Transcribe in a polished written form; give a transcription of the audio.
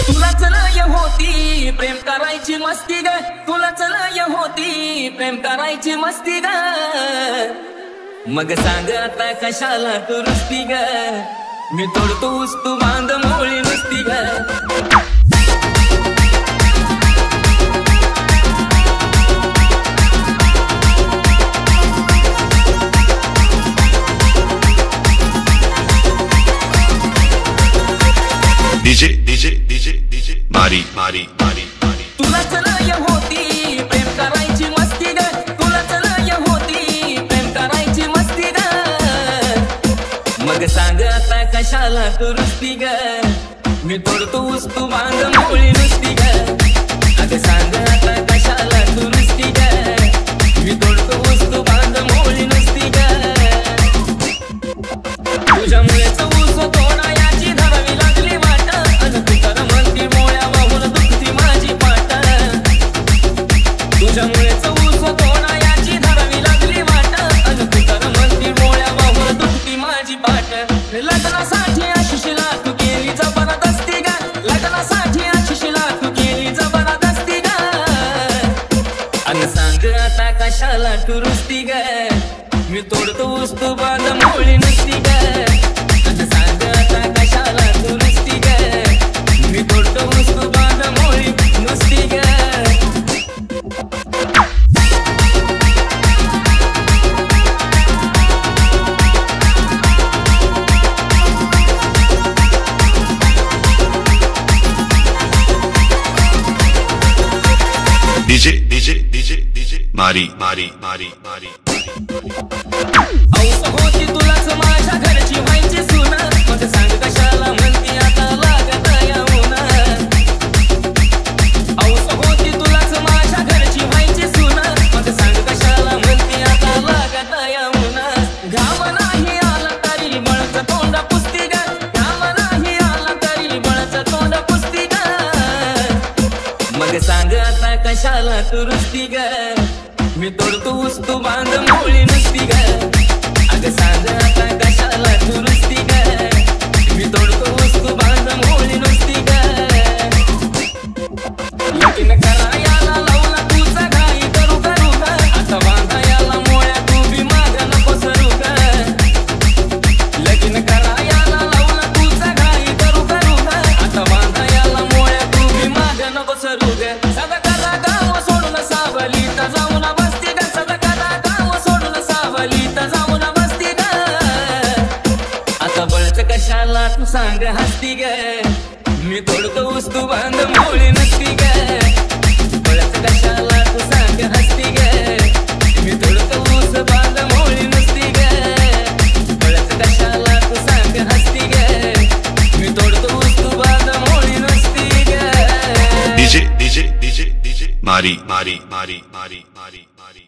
तुलाच लय होती प्रेम करायची मस्ती ग, तुलाच लय होती प्रेम करायची मस्ती ग, मग सांग आता कशाला तू रुसती ग, मी तोडतोस तू बांध मोळी नुसती ग. DJ DJ DJ DJ मारी मारी मारी मारी. तुलाच लय होती प्रेम करायची मस्ती ग, तुलाच लय होती प्रेम करायची मस्ती ग, मग सांग आता कशाला तू रुसती ग, मी तोडतोस तू बांध मोळी नुसती ग. अगं सांग आता कशाला तू रुसती ग, मी तोडतोस तू बांध मोळी नुसती ग. तुझ्यामुळेच ऊस तोडा याची धरावी लागली वाट, अन तू तर म्हणती मोळ्या वाहून दुखती माझी पाट. तुझ्यामुळेच ऊस तोडा याची धरावी लागली वाट, अन तू तर म्हणती मोळ्या वाहून दुखती माझी पाट. लग्नासाठी आशिषला तू केली जबरदस्ती ग, लग्नासाठी आशिषला तू केली जबरदस्ती ग, अन सांग आता कशाला तू रुसती ग, मी तोडतोस तू बांध मोळी नुसती ग. अन सांग आता कशाला तू रुसती ग, मी तोडतोस तू बांध मोळी नुसती ग. DJ DJ DJ DJ मारी मारी मारी मारी. औस होती तुलाच माझ्या घरची व्हायची सून, मग सांग कशाला म्हणती आता लागत येऊन. औस होती तुलाच माझ्या घरची व्हायची सून, मग सांग कशाला म्हणती आता लागत येऊन. घाम नाही आला तरी बळच तोंड पुसती ग, घाम नाही आला तरी बळच तोंड पुसती ग, मग सांग आता कशाला तू रुसती ग, मी तोडतोस तू बांध मोळी नुसती ग. अगं सांग आता कशाला तू रुसती ग, मी तोडतोस तू बांध मोळी नुसती ग. लगीन करायला लावला तुझा घाई करू करू ग, आता बांधायला मोळ्या तू बी माग नको सरू ग. लगीन करायला लावला तुझा घाई करू करू ग, आता बांधायला मोळ्या तू बी माग नको सरू ग. सदा करा गाव सोडून सावलीत जाऊन बसती ग, सदा करा गाव सोडून सावलीत जाऊन बसती ग, आता बळच कशाला तू सांग हसती ग, मी तोडतोस तू बांध मोळी नुसती ग. बळच कशाला तू सांग हसती ग, मी तोडतोस बांध मोळी नुसती ग. बळच कशाला तू सांग हसती ग, मी तोडतोस तू बांध मोळी नुसती ग. DJ DJ DJ DJ मारी मारी मारी मारी मारी मारी.